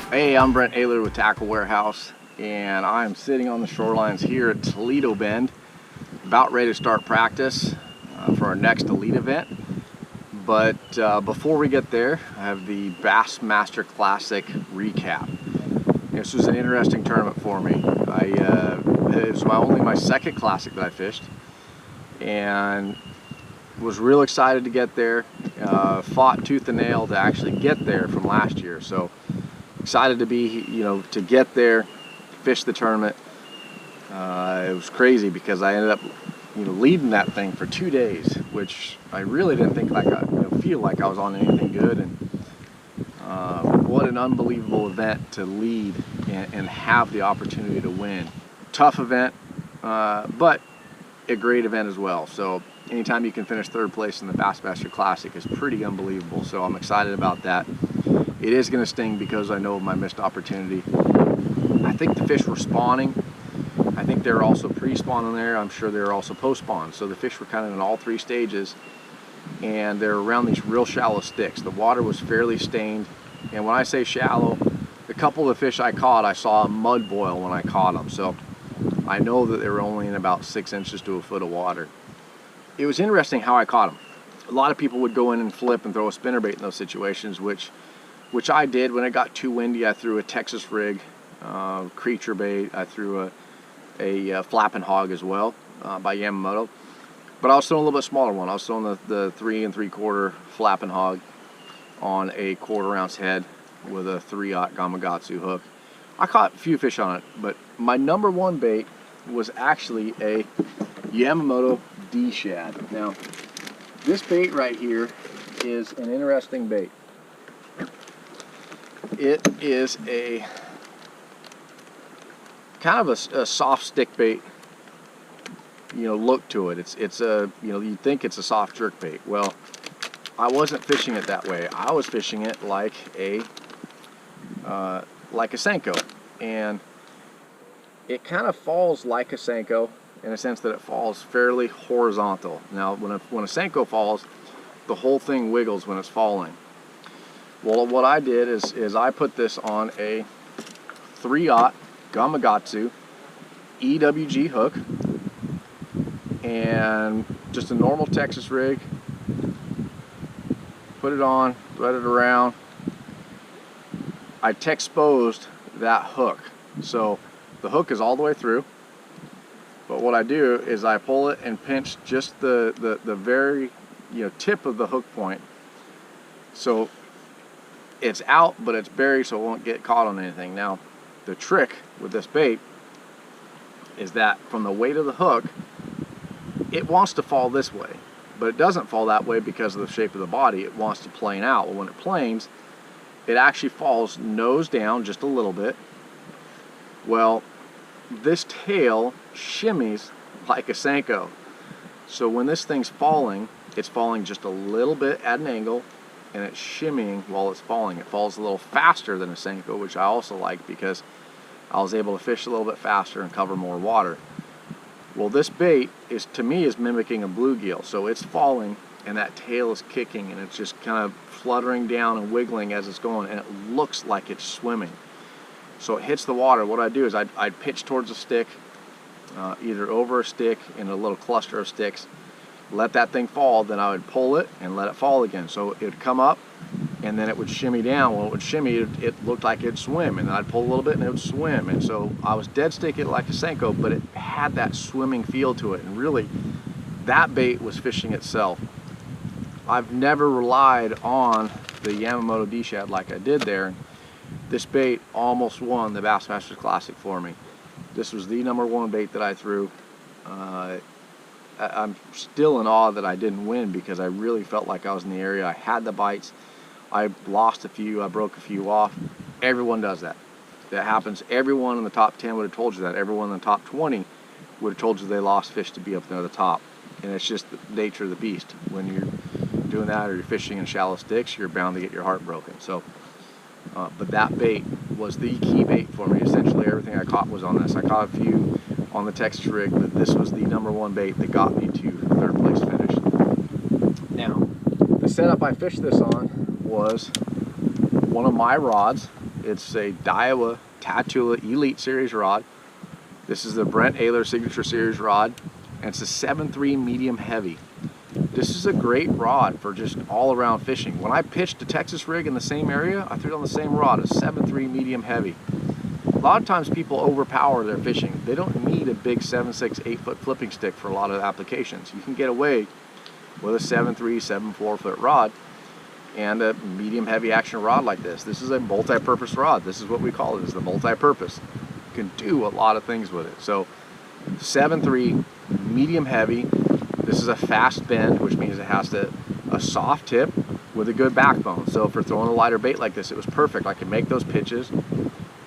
Hey, I'm Brent Ehrler with Tackle Warehouse, and I'm sitting on the shorelines here at Toledo Bend, about ready to start practice for our next elite event. But before we get there, I have the Bassmaster Classic recap. This was an interesting tournament for me. It was only my second classic that I fished, and was real excited to get there. Fought tooth and nail to actually get there from last year. So excited to be, to get there, fish the tournament. It was crazy because I ended up, leading that thing for 2 days, which I really didn't think feel like I was on anything good. And what an unbelievable event to lead and have the opportunity to win. Tough event, but a great event as well. So anytime you can finish third place in the Bassmaster Classic is pretty unbelievable. So I'm excited about that. It is going to sting because I know of my missed opportunity. I think the fish were spawning. I think they were also pre-spawn in there. I'm sure they were also post-spawn. So the fish were kind of in all three stages, and they're around these real shallow sticks. The water was fairly stained, and when I say shallow, the couple of the fish I caught, I saw a mud boil when I caught them. So I know that they were only in about 6 inches to a foot of water. It was interesting how I caught them. A lot of people would go in and flip and throw a spinnerbait in those situations, which I did. When it got too windy, I threw a Texas rig, creature bait. I threw a flapping hog as well by Yamamoto. But I was throwing a little bit smaller one. I was throwing the 3 3/4 flapping hog on a 1/4 ounce head with a 3/0 Gamakatsu hook. I caught a few fish on it, but my number one bait was actually a Yamamoto D Shad. Now, this bait right here is an interesting bait. It is a kind of a soft stick bait, look to it. It's a, you'd think it's a soft jerk bait. Well, I wasn't fishing it that way. I was fishing it like a Senko, and it kind of falls like a Senko in a sense that it falls fairly horizontal. Now, when a Senko falls, the whole thing wiggles when it's falling. Well, what I did is I put this on a 3/0 Gamakatsu EWG hook and just a normal Texas rig. Put it on, thread it around. I Texposed that hook, so the hook is all the way through. But what I do is I pull it and pinch just the very tip of the hook point, so it's out, but it's buried, so it won't get caught on anything. Now, the trick with this bait is that from the weight of the hook, it wants to fall this way, but it doesn't fall that way because of the shape of the body. It wants to plane out. Well, when it planes, it actually falls nose down just a little bit. Well, this tail shimmies like a Senko. So when this thing's falling, it's falling just a little bit at an angle, and it's shimmying while it's falling. It falls a little faster than a Senko, which I also like because I was able to fish a little bit faster and cover more water. Well, this bait to me is mimicking a bluegill. So it's falling and that tail is kicking, and it's just kind of fluttering down and wiggling as it's going, and it looks like it's swimming. So it hits the water. What I do is I'd pitch towards a stick, either over a stick in a little cluster of sticks, let that thing fall, then I would pull it and let it fall again. So it would come up and then it would shimmy down. When it would shimmy, it looked like it'd swim, and then I'd pull a little bit and it would swim. And so I was dead sticking it like a Senko, but it had that swimming feel to it, and really that bait was fishing itself. I've never relied on the Yamamoto D Shad like I did there. This bait almost won the Bassmaster Classic for me. This was the number one bait that I threw. I'm still in awe that I didn't win because I really felt like I was in the area. I had the bites. I lost a few. I broke a few off. Everyone does that. That happens. Everyone in the top 10 would have told you that. Everyone in the top 20 would have told you they lost fish to be up near the top. And it's just the nature of the beast. When you're doing that or you're fishing in shallow sticks, you're bound to get your heart broken. So, but that bait was the key bait for me. Essentially everything I caught was on this. I caught a few on the Texas rig, but this was the number one bait that got me to third place finish. Now, the setup I fished this on was one of my rods. It's a Daiwa Tatula Elite Series rod. This is the Brent Ehrler Signature Series rod, and it's a 7.3 medium heavy. This is a great rod for just all-around fishing. When I pitched a Texas rig in the same area, I threw it on the same rod, a 7.3 medium heavy. A lot of times people overpower their fishing. They don't need a big 7.6, 8-foot flipping stick for a lot of applications. You can get away with a 7.3, 7.4 foot rod and a medium heavy action rod like this. This is a multi-purpose rod. This is what we call it, is the multi-purpose. You can do a lot of things with it. So 7.3 medium heavy. This is a fast bend, which means it has a soft tip with a good backbone. So for throwing a lighter bait like this, it was perfect. I could make those pitches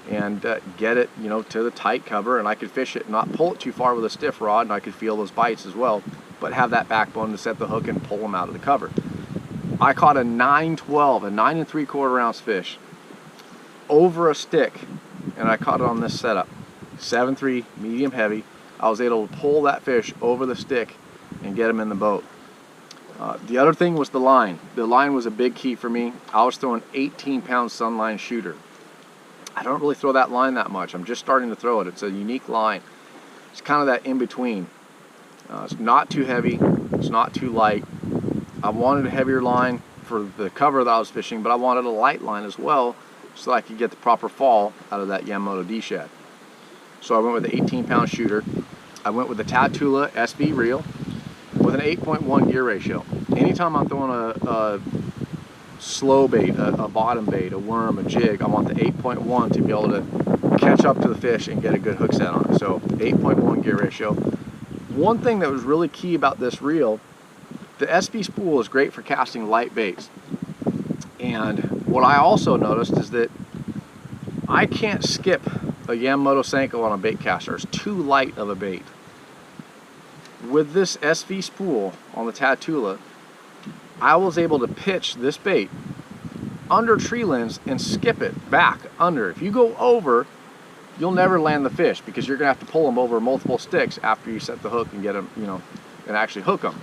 and get it, you know, to the tight cover, and I could fish it and not pull it too far with a stiff rod, and I could feel those bites as well, but have that backbone to set the hook and pull them out of the cover. I caught a 912, a 9 3/4 ounce fish over a stick, and I caught it on this setup. 7.3 medium heavy. I was able to pull that fish over the stick and get him in the boat. The other thing was the line. The line was a big key for me. I was throwing 18-pound sunline shooter. I don't really throw that line that much. I'm just starting to throw it. It's a unique line. It's kind of that in-between. It's not too heavy. It's not too light. I wanted a heavier line for the cover that I was fishing, but I wanted a light line as well so I could get the proper fall out of that Yamamoto D Shad. So I went with the 18-pound shooter. I went with the Tatula SV reel with an 8.1 gear ratio. Anytime I'm throwing a slow bait, a bottom bait, a worm, a jig, I want the 8.1 to be able to catch up to the fish and get a good hook set on it. So 8.1 gear ratio. One thing that was really key about this reel, the SV spool is great for casting light baits. And what I also noticed is that I can't skip a Yamamoto Senko on a bait caster. It's too light of a bait. With this SV spool on the Tatula, I was able to pitch this bait under tree limbs and skip it back under. If you go over, you'll never land the fish because you're gonna have to pull them over multiple sticks after you set the hook and get them, you know, and actually hook them.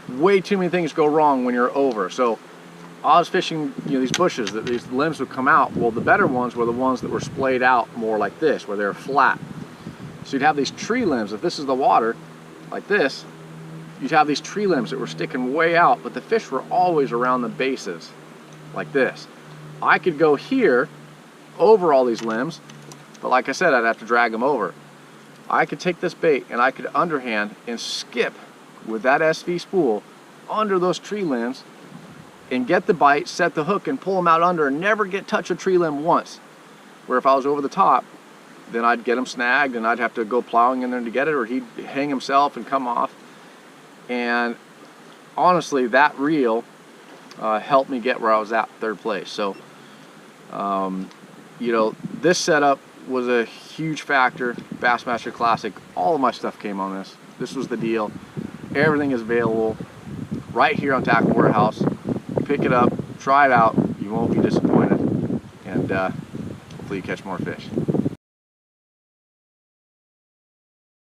Way too many things go wrong when you're over. So I was fishing, you know, these bushes, that these limbs would come out. Well, the better ones were the ones that were splayed out more like this, where they're flat. So you'd have these tree limbs. If this is the water, like this, you'd have these tree limbs that were sticking way out, but the fish were always around the bases, like this. I could go here, over all these limbs, but like I said, I'd have to drag them over. I could take this bait and I could underhand and skip with that SV spool under those tree limbs and get the bite, set the hook, and pull them out under and never get touch a tree limb once. Where if I was over the top, then I'd get him snagged and I'd have to go plowing in there to get it, or he'd hang himself and come off. And honestly, that reel helped me get where I was at, third place. So, you know, this setup was a huge factor. Bassmaster Classic, all of my stuff came on this. This was the deal. Everything is available right here on Tackle Warehouse. Pick it up, try it out. You won't be disappointed, and hopefully you catch more fish.